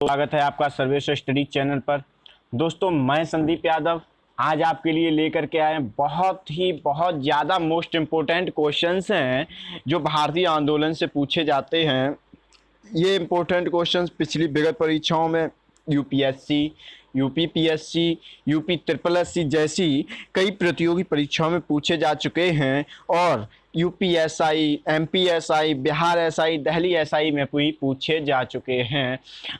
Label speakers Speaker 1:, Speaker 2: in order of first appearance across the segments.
Speaker 1: स्वागत है आपका सर्वेश स्टडी चैनल पर। दोस्तों मैं संदीप यादव आज आपके लिए लेकर के आए हैं बहुत ज़्यादा मोस्ट इम्पोर्टेंट क्वेश्चंस हैं जो भारतीय आंदोलन से पूछे जाते हैं। ये इम्पोर्टेंट क्वेश्चंस पिछली विगत परीक्षाओं में UPSC, UPPSC, UP triple SC जैसी कई प्रतियोगी परीक्षाओं में पूछे जा चुके हैं और UPSI, MPSI, Bihar SI, Delhi SI में भी पूछे जा चुके हैं।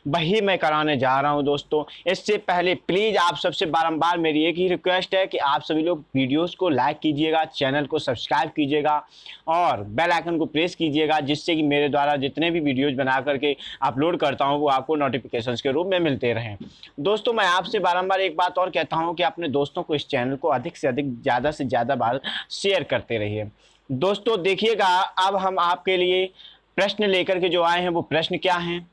Speaker 1: वही मैं कराने जा रहा हूं दोस्तों। इससे पहले प्लीज़ आप सबसे बारंबार मेरी एक ही रिक्वेस्ट है कि आप सभी लोग वीडियोस को लाइक कीजिएगा, चैनल को सब्सक्राइब कीजिएगा और बेल आइकन को प्रेस कीजिएगा, जिससे कि मेरे द्वारा जितने भी वीडियोज बना करके अपलोड करता हूँ वो आपको नोटिफिकेशंस के रूप में मिलते रहें। दोस्तों मैं आपसे बारंबार एक बात और कहता हूँ कि अपने दोस्तों को इस चैनल को अधिक से अधिक ज़्यादा से ज़्यादा बार शेयर करते रहिए। दोस्तों देखिएगा, अब हम आपके लिए प्रश्न लेकर के जो आए हैं वो प्रश्न क्या हैं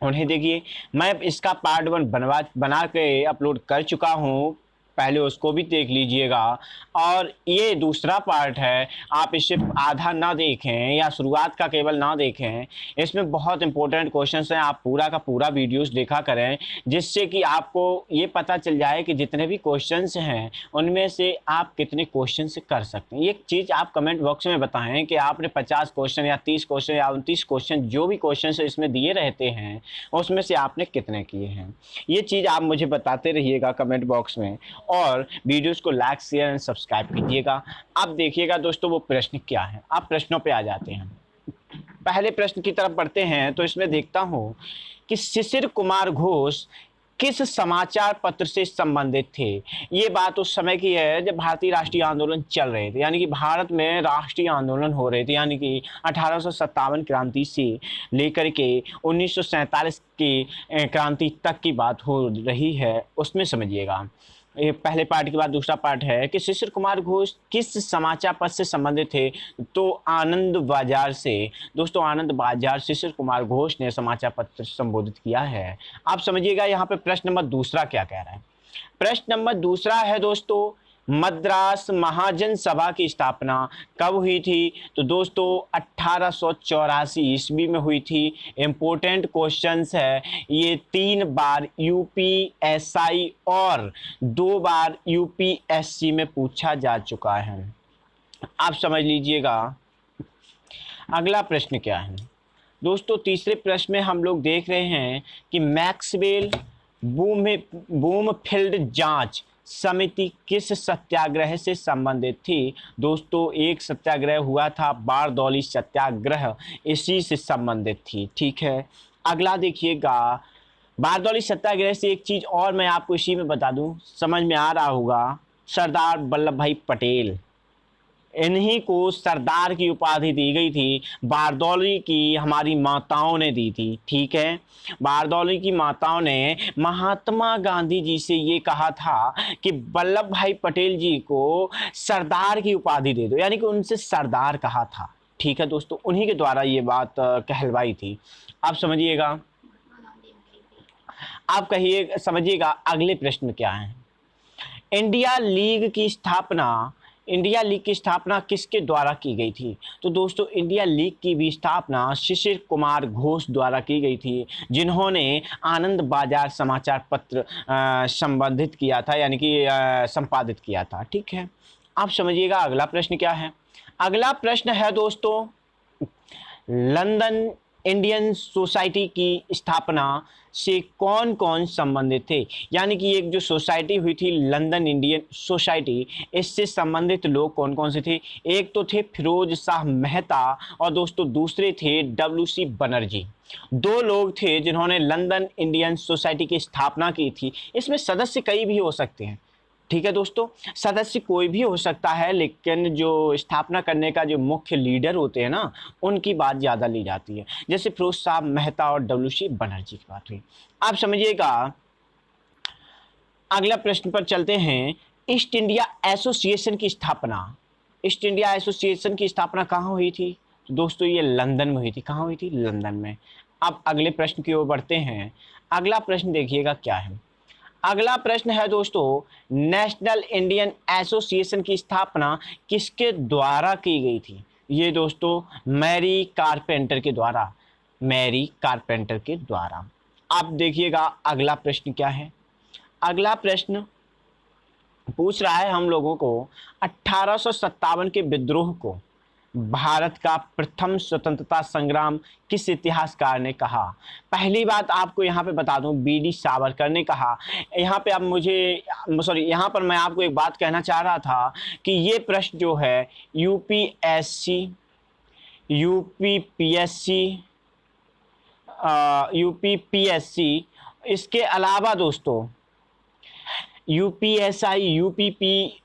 Speaker 1: उन्हें देखिए। मैं इसका पार्ट 1 बना के अपलोड कर चुका हूँ, पहले उसको भी देख लीजिएगा। और ये दूसरा पार्ट है, आप इसे आधा ना देखें या शुरुआत का केवल ना देखें, इसमें बहुत इंपॉर्टेंट क्वेश्चंस हैं। आप पूरा का पूरा वीडियोस देखा करें, जिससे कि आपको ये पता चल जाए कि जितने भी क्वेश्चंस हैं उनमें से आप कितने क्वेश्चंस कर सकते हैं। ये चीज़ आप कमेंट बॉक्स में बताएं कि आपने 50 क्वेश्चन या 30 क्वेश्चन या 29 क्वेश्चन जो भी क्वेश्चन इसमें दिए रहते हैं उसमें से आपने कितने किए हैं। ये चीज़ आप मुझे बताते रहिएगा कमेंट बॉक्स में और वीडियोस को लाइक, शेयर एंड सब्सक्राइब कीजिएगा। अब देखिएगा दोस्तों वो प्रश्न क्या है। आप प्रश्नों पे आ जाते हैं। पहले प्रश्न की तरफ बढ़ते हैं तो इसमें देखता हूं कि शिशिर कुमार घोष किस समाचार पत्र से संबंधित थे। ये बात उस समय की है जब भारतीय राष्ट्रीय आंदोलन चल रहे थे, यानी कि भारत में राष्ट्रीय आंदोलन हो रहे थे, यानी कि 1857 क्रांति से लेकर के 1947 की क्रांति तक की बात हो रही है। उसमें समझिएगा, ये पहले पार्ट के बाद दूसरा पार्ट है कि शिशिर कुमार घोष किस समाचार पत्र से संबंधित थे, तो आनंद बाजार से। दोस्तों आनंद बाजार शिशिर कुमार घोष ने समाचार पत्र संबोधित किया है। आप समझिएगा यहाँ पे प्रश्न नंबर दूसरा क्या कह रहा है। प्रश्न नंबर दूसरा है दोस्तों, मद्रास महाजन सभा की स्थापना कब हुई थी, तो दोस्तों 1884 ईस्वी में हुई थी। इम्पोर्टेंट क्वेश्चंस है ये, 3 बार यूपीएसआई और 2 बार यूपीएससी में पूछा जा चुका है। आप समझ लीजिएगा। अगला प्रश्न क्या है दोस्तों, तीसरे प्रश्न में हम लोग देख रहे हैं कि मैक्सवेल बूमफील्ड जांच समिति किस सत्याग्रह से संबंधित थी। दोस्तों एक सत्याग्रह हुआ था, बारदौली सत्याग्रह, इसी से संबंधित थी। ठीक है, अगला देखिएगा, बारदौली सत्याग्रह से एक चीज़ और मैं आपको इसी में बता दूं, समझ में आ रहा होगा, सरदार वल्लभ भाई पटेल, इन्हीं को सरदार की उपाधि दी गई थी। बारदौली की हमारी माताओं ने दी थी। ठीक है, बारदौली की माताओं ने महात्मा गांधी जी से ये कहा था कि वल्लभ भाई पटेल जी को सरदार की उपाधि दे दो, यानी कि उनसे सरदार कहा था। ठीक है दोस्तों, उन्हीं के द्वारा ये बात कहलवाई थी। आप समझिएगा, आप कहिए, समझिएगा अगले प्रश्न क्या है। इंडिया लीग की स्थापना किसके द्वारा की गई थी, तो दोस्तों इंडिया लीग की भी स्थापना शिशिर कुमार घोष द्वारा की गई थी, जिन्होंने आनंद बाजार समाचार पत्र संबंधित किया था, यानी कि संपादित किया था। ठीक है, आप समझिएगा अगला प्रश्न क्या है। अगला प्रश्न है दोस्तों, लंदन इंडियन सोसाइटी की स्थापना से कौन कौन संबंधित थे, यानी कि एक जो सोसाइटी हुई थी लंदन इंडियन सोसाइटी, इससे संबंधित लोग कौन कौन से थे। एक तो थे फिरोज शाह मेहता और दोस्तों दूसरे थे डब्ल्यू.सी. बनर्जी। 2 लोग थे जिन्होंने लंदन इंडियन सोसाइटी की स्थापना की थी। इसमें सदस्य कई भी हो सकते हैं। ठीक है दोस्तों, सदस्य कोई भी हो सकता है, लेकिन जो स्थापना करने का जो मुख्य लीडर होते हैं ना, उनकी बात ज़्यादा ली जाती है। जैसे फिरोज शाह मेहता और डब्ल्यू.सी. बनर्जी की बात हुई। आप समझिएगा, अगला प्रश्न पर चलते हैं। ईस्ट इंडिया एसोसिएशन की स्थापना कहाँ हुई थी, दोस्तों ये लंदन में हुई थी। कहाँ हुई थी, लंदन में। अब अगले प्रश्न की ओर बढ़ते हैं। अगला प्रश्न देखिएगा क्या है। अगला प्रश्न है दोस्तों, नेशनल इंडियन एसोसिएशन की स्थापना किसके द्वारा की गई थी। ये दोस्तों मैरी कारपेंटर के द्वारा। आप देखिएगा अगला प्रश्न क्या है। अगला प्रश्न पूछ रहा है हम लोगों को 1857 के विद्रोह को भारत का प्रथम स्वतंत्रता संग्राम किस इतिहासकार ने कहा। पहली बात आपको यहाँ पे बता दूं, बीडी सावरकर ने कहा। यहाँ पे अब यहाँ पर मैं आपको एक बात कहना चाह रहा था कि ये प्रश्न जो है यूपीएससी, यूपीपीएससी, इसके अलावा दोस्तों यूपीएसआई, यूपीपी,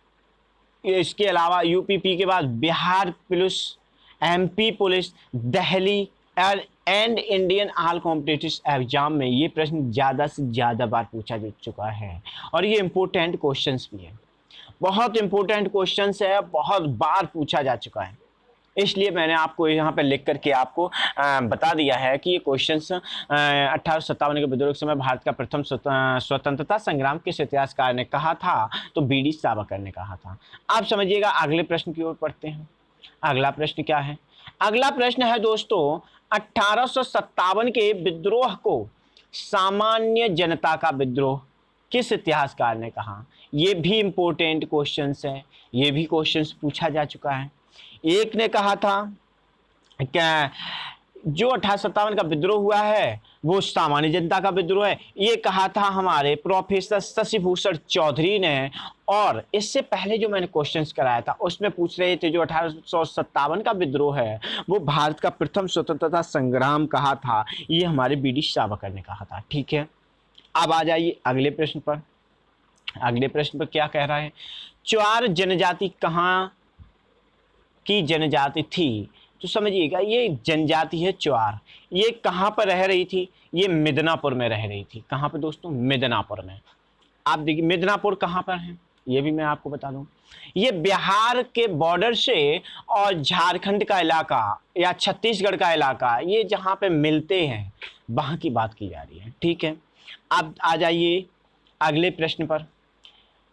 Speaker 1: इसके अलावा यूपीपी के बाद Bihar police, MP police, Delhi and Indian all competitive exam में ये प्रश्न ज़्यादा से ज़्यादा बार पूछा जा चुका है और ये इम्पोर्टेंट क्वेश्चंस भी है, बहुत इम्पोर्टेंट क्वेश्चंस है, बहुत बार पूछा जा चुका है। इसलिए मैंने आपको यहाँ पे लिख करके आपको बता दिया है कि ये क्वेश्चंस 1857 के विद्रोह के समय भारत का प्रथम स्वतंत्रता संग्राम किस इतिहासकार ने कहा था, तो बीडी सावरकर ने कहा था। आप समझिएगा, अगले प्रश्न की ओर पढ़ते हैं। अगला प्रश्न क्या है? अगला प्रश्न है दोस्तों 1857 के विद्रोह को सामान्य जनता का विद्रोह किस इतिहासकार ने कहा। ये भी इम्पोर्टेंट क्वेश्चंस है, ये भी क्वेश्चंस पूछा जा चुका है। एक ने कहा था क्या जो 1857 का विद्रोह हुआ है वो सामान्य जनता का विद्रोह है, ये कहा था हमारे प्रोफेसर शशि भूषण चौधरी ने। और इससे पहले जो मैंने क्वेश्चंस कराया था उसमें पूछ रहे थे जो 1857 का विद्रोह है वो भारत का प्रथम स्वतंत्रता संग्राम कहा था, ये हमारे बीडी सावरकर ने कहा था। ठीक है, अब आ जाइए अगले प्रश्न पर। अगले प्रश्न पर क्या कह रहा है, चुआर जनजाति कहाँ की जनजाति थी। तो समझिएगा ये जनजाति है चुआर, ये कहाँ पर रह रही थी, ये मिदनापुर में रह रही थी। कहाँ पर दोस्तों? मिदनापुर में। आप देखिए मिदनापुर कहाँ पर है ये भी मैं आपको बता दूं, ये बिहार के बॉर्डर से और झारखंड का इलाका या छत्तीसगढ़ का इलाका, ये जहाँ पे मिलते हैं वहाँ की बात की जा रही है। ठीक है, अब आ जाइए अगले प्रश्न पर।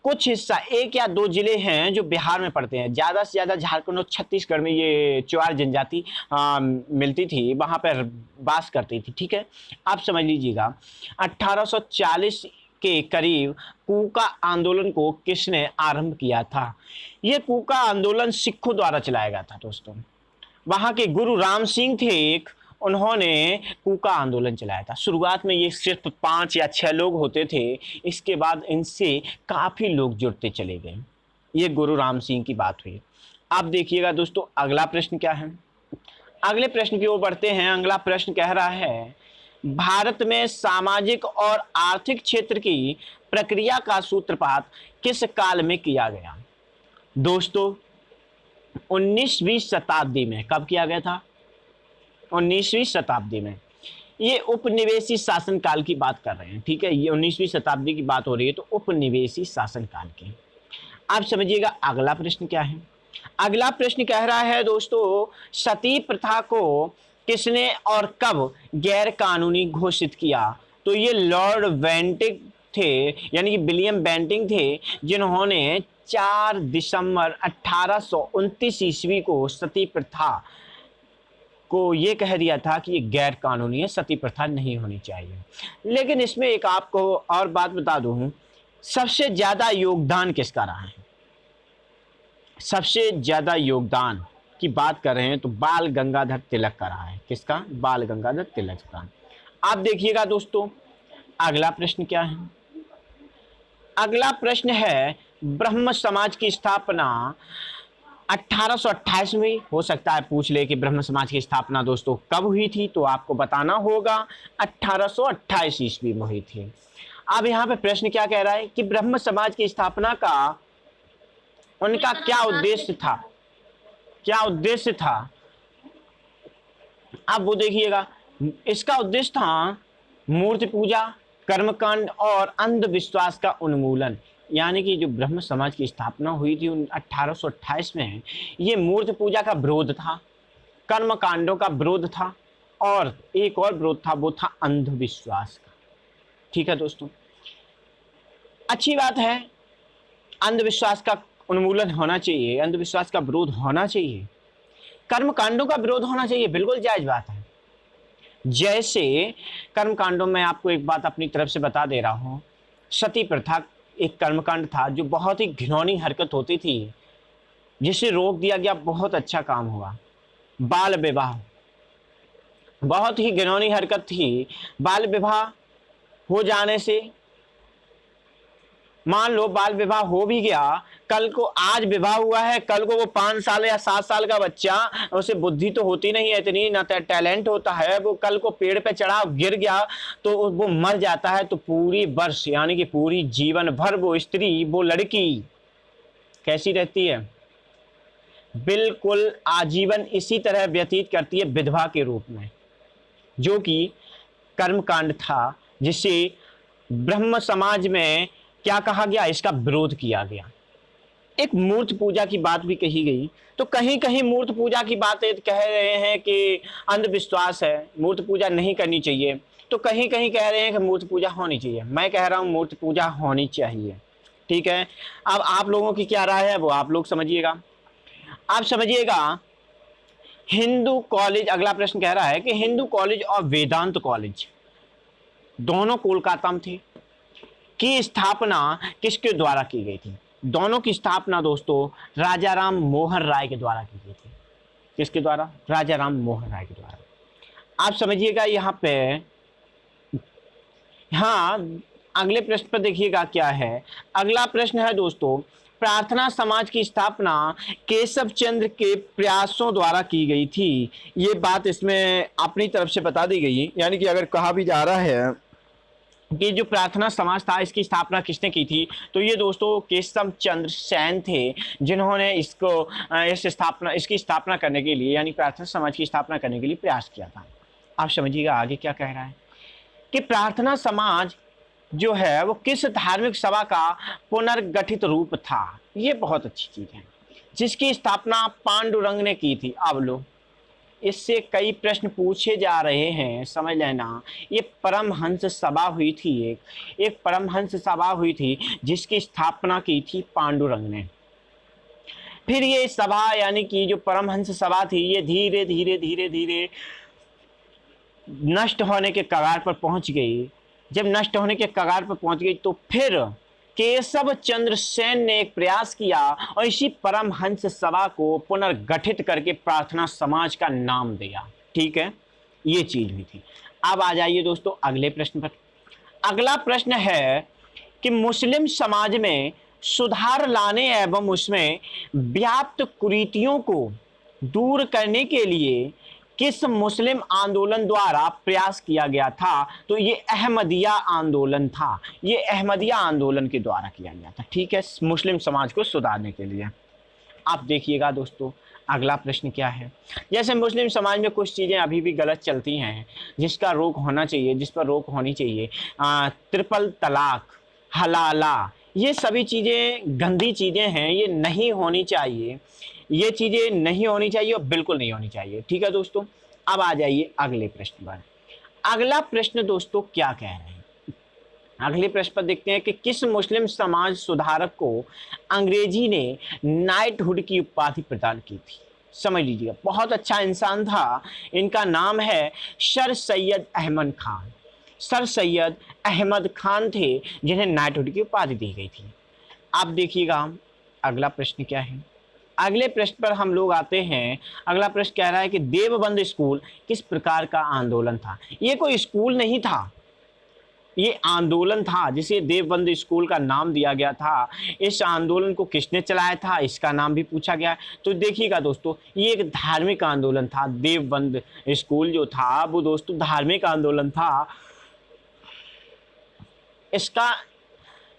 Speaker 1: कुछ हिस्सा, एक या दो जिले हैं जो बिहार में पड़ते हैं, ज़्यादा से ज़्यादा झारखंड और छत्तीसगढ़ में ये चुआर जनजाति मिलती थी, वहाँ पर वास करती थी। ठीक है, आप समझ लीजिएगा 1840 के करीब कूका आंदोलन को किसने आरंभ किया था। ये कूका आंदोलन सिखों द्वारा चलाया गया था दोस्तों। वहाँ के गुरु राम सिंह थे एक, उन्होंने कूका आंदोलन चलाया था। शुरुआत में ये सिर्फ 5 या 6 लोग होते थे, इसके बाद इनसे काफ़ी लोग जुड़ते चले गए। ये गुरु राम सिंह की बात हुई। आप देखिएगा दोस्तों अगला प्रश्न क्या है। अगले प्रश्न की ओर बढ़ते हैं। अगला प्रश्न कह रहा है भारत में सामाजिक और आर्थिक क्षेत्र की प्रक्रिया का सूत्रपात किस काल में किया गया। दोस्तों 19वीं शताब्दी में। कब किया गया था? 19वीं शताब्दी में। ये उपनिवेशी शासन काल की बात कर रहे हैं। ठीक है, ये 19वीं शताब्दी की बात हो रही है तो उपनिवेशी शासन काल की। आप समझिएगा अगला प्रश्न क्या है। अगला प्रश्न कह रहा है दोस्तों सती प्रथा को किसने और कब गैर कानूनी घोषित किया। तो ये लॉर्ड बेंटिंग थे, यानी कि विलियम बेंटिंग थे, जिन्होंने 4 दिसंबर 1829 ईस्वी को सती प्रथा को ये कह दिया था कि ये गैर कानूनी है, सती प्रथा नहीं होनी चाहिए। लेकिन इसमें एक आपको और बात बता दूं, सबसे ज्यादा योगदान किसका रहा है। सबसे ज्यादा योगदान की बात कर रहे हैं तो बाल गंगाधर तिलक का रहा है। किसका? बाल गंगाधर तिलक का। आप देखिएगा दोस्तों अगला प्रश्न क्या है। अगला प्रश्न है ब्रह्म समाज की स्थापना 1828 में। हो सकता है पूछ ले कि ब्रह्म समाज की स्थापना दोस्तों कब हुई थी, तो आपको बताना होगा 1828 ईस्वी में हुई थी। अब यहाँ पे प्रश्न क्या कह रहा है कि ब्रह्म समाज की स्थापना का उनका क्या उद्देश्य था, क्या उद्देश्य था। अब वो देखिएगा, इसका उद्देश्य था मूर्ति पूजा, कर्मकांड और अंधविश्वास का उन्मूलन। यानी कि जो ब्रह्म समाज की स्थापना हुई थी 1828 में, ये मूर्ति पूजा का विरोध था, कर्म कांडों का विरोध था और एक और विरोध था, वो था अंधविश्वास का। ठीक है दोस्तों, अच्छी बात है, अंधविश्वास का उन्मूलन होना चाहिए, अंधविश्वास का विरोध होना चाहिए, कर्म कांडों का विरोध होना चाहिए, बिल्कुल जायज बात है। जैसे कर्मकांडों में आपको एक बात अपनी तरफ से बता दे रहा हूं, सती प्रथा एक कर्मकांड था जो बहुत ही घिनौनी हरकत होती थी, जिसे रोक दिया गया, बहुत अच्छा काम हुआ। बाल विवाह बहुत ही घिनौनी हरकत थी। बाल विवाह हो जाने से, मान लो बाल विवाह हो भी गया, कल को आज विवाह हुआ है, कल को वो 5 साल या 7 साल का बच्चा, उसे बुद्धि तो होती नहीं है इतनी, ना टैलेंट होता है, वो कल को पेड़ पे चढ़ा गिर गया तो वो मर जाता है, तो पूरी वर्ष यानी कि पूरी जीवन भर वो स्त्री, वो लड़की कैसी रहती है? बिल्कुल आजीवन इसी तरह व्यतीत करती है, विधवा के रूप में, जो कि कर्मकांड था, जिसे ब्रह्म समाज में क्या कहा गया? इसका विरोध किया गया। एक मूर्त पूजा की बात भी कही गई, तो कहीं कहीं मूर्त पूजा की बातें कह रहे हैं कि अंधविश्वास है, मूर्त पूजा नहीं करनी चाहिए, तो कहीं कहीं कह रहे हैं कि मूर्त पूजा होनी चाहिए। मैं कह रहा हूं मूर्त पूजा होनी चाहिए, ठीक है। अब आप लोगों की क्या राय है वो आप लोग समझिएगा। आप समझिएगा, हिंदू कॉलेज, अगला प्रश्न कह रहा है कि हिंदू कॉलेज और वेदांत कॉलेज दोनों कोलकाता में थे, की स्थापना किसके द्वारा की गई थी? दोनों की स्थापना दोस्तों राजा राम मोहन राय के द्वारा की गई थी। किसके द्वारा? राजा राम मोहन राय के द्वारा। आप समझिएगा यहाँ पे, हाँ, अगले प्रश्न पर देखिएगा क्या है। अगला प्रश्न है दोस्तों, प्रार्थना समाज की स्थापना केशव चंद्र के प्रयासों द्वारा की गई थी। ये बात इसमें अपनी तरफ से बता दी गई, यानी कि अगर कहा भी जा रहा है कि जो प्रार्थना समाज था इसकी स्थापना किसने की थी, तो ये दोस्तों केशव चंद्र सेन थे, जिन्होंने इसकी स्थापना करने के लिए, यानी प्रार्थना समाज की स्थापना करने के लिए प्रयास किया था। आप समझिएगा आगे क्या कह रहा है कि प्रार्थना समाज जो है वो किस धार्मिक सभा का पुनर्गठित रूप था। ये बहुत अच्छी चीज है, जिसकी स्थापना पांडुरंग ने की थी। अब लो, इससे कई प्रश्न पूछे जा रहे हैं, समझ लेना। ये परमहंस सभा हुई थी, एक परमहंस सभा हुई थी जिसकी स्थापना की थी पांडुरंग ने। फिर ये सभा यानी कि जो परमहंस सभा थी, ये धीरे धीरे धीरे धीरे नष्ट होने के कगार पर पहुंच गई। जब नष्ट होने के कगार पर पहुंच गई तो फिर केशव चंद्र सेन ने एक प्रयास किया और इसी परमहंस सभा को पुनर्गठित करके प्रार्थना समाज का नाम दिया, ठीक है। ये चीज भी थी। अब आ जाइए दोस्तों अगले प्रश्न पर। अगला प्रश्न है कि मुस्लिम समाज में सुधार लाने एवं उसमें व्याप्त कुरीतियों को दूर करने के लिए किस मुस्लिम आंदोलन द्वारा प्रयास किया गया था? तो ये अहमदिया आंदोलन था। ये अहमदिया आंदोलन के द्वारा किया गया था, ठीक है, मुस्लिम समाज को सुधारने के लिए। आप देखिएगा दोस्तों अगला प्रश्न क्या है। जैसे मुस्लिम समाज में कुछ चीज़ें अभी भी गलत चलती हैं, जिसका रोक होना चाहिए, जिस पर रोक होनी चाहिए। ट्रिपल तलाक, हलाला, ये सभी चीज़ें गंदी चीज़ें हैं, ये नहीं होनी चाहिए। ये चीज़ें नहीं होनी चाहिए और बिल्कुल नहीं होनी चाहिए, ठीक है दोस्तों। अब आ जाइए अगले प्रश्न पर। अगला प्रश्न दोस्तों क्या कह रहे हैं, अगले प्रश्न पर देखते हैं कि किस मुस्लिम समाज सुधारक को अंग्रेजी ने नाइटहुड की उपाधि प्रदान की थी? समझ लीजिएगा, बहुत अच्छा इंसान था। इनका नाम है सर सैयद अहमद खान। सर सैयद अहमद खान थे जिन्हें नाइटहुड की उपाधि दी गई थी। आप देखिएगा अगला प्रश्न क्या है। अगले प्रश्न पर हम लोग आते हैं। अगला प्रश्न कह रहा है कि देवबंद स्कूल किस प्रकार का आंदोलन था? ये कोई स्कूल नहीं था, ये आंदोलन था जिसे देवबंद स्कूल का नाम दिया गया था। इस आंदोलन को किसने चलाया था, इसका नाम भी पूछा गया है। तो देखिएगा दोस्तों, ये एक धार्मिक आंदोलन था। देवबंद स्कूल जो था वो दोस्तों धार्मिक आंदोलन था।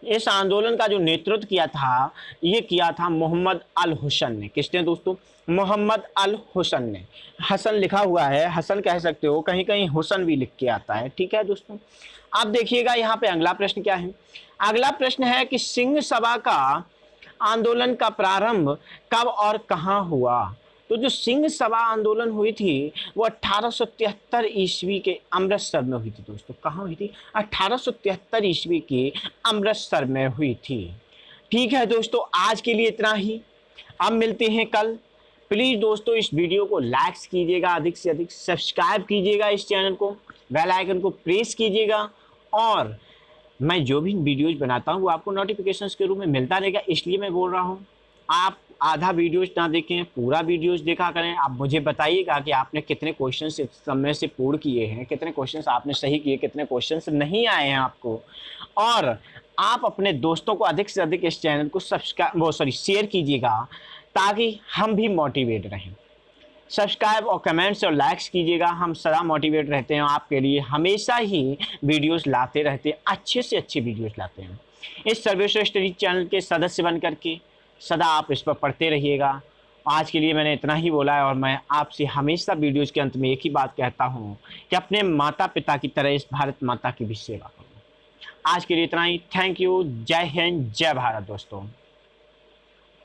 Speaker 1: इस आंदोलन का जो नेतृत्व किया था, ये किया था मोहम्मद अल हुसैन ने। किसने दोस्तों? मोहम्मद अल हुसैन ने। हसन लिखा हुआ है, हसन कह सकते हो, कहीं कहीं हुसैन भी लिख के आता है, ठीक है दोस्तों। आप देखिएगा यहाँ पे अगला प्रश्न क्या है। अगला प्रश्न है कि सिंह सभा का आंदोलन का प्रारंभ कब और कहाँ हुआ? तो जो सिंह सभा आंदोलन हुई थी वो 1873 ईस्वी के अमृतसर में हुई थी दोस्तों। कहाँ हुई थी? 1873 ईस्वी के अमृतसर में हुई थी। ठीक है दोस्तों, आज के लिए इतना ही। अब मिलते हैं कल प्लीज़ दोस्तों इस वीडियो को लाइक्स कीजिएगा, अधिक से अधिक सब्सक्राइब कीजिएगा इस चैनल को, बेल आइकन को प्रेस कीजिएगा, और मैं जो भी वीडियोज़ बनाता हूँ वो आपको नोटिफिकेशंस के रूप में मिलता रहेगा। इसलिए मैं बोल रहा हूँ आप आधा वीडियोज़ ना देखें, पूरा वीडियोज़ देखा करें। आप मुझे बताइएगा कि आपने कितने क्वेश्चंस इस समय से पूर्ण किए हैं, कितने क्वेश्चंस आपने सही किए, कितने क्वेश्चंस नहीं आए हैं आपको। और आप अपने दोस्तों को अधिक से अधिक इस चैनल को शेयर कीजिएगा, ताकि हम भी मोटिवेट रहें। सब्सक्राइब और कमेंट्स और लाइक्स कीजिएगा, हम सदा मोटिवेट रहते हैं आपके लिए, हमेशा ही वीडियोस लाते रहते हैं, अच्छे से अच्छे वीडियोस लाते हैं। इस सर्वेश्वर स्टडी चैनल के सदस्य बन करके सदा आप इस पर पढ़ते रहिएगा। आज के लिए मैंने इतना ही बोला है, और मैं आपसे हमेशा वीडियोज़ के अंत में एक ही बात कहता हूँ कि अपने माता पिता की तरह इस भारत माता की भी सेवा करो। आज के लिए इतना ही। Thank you. जय हिंद, जय भारत दोस्तों।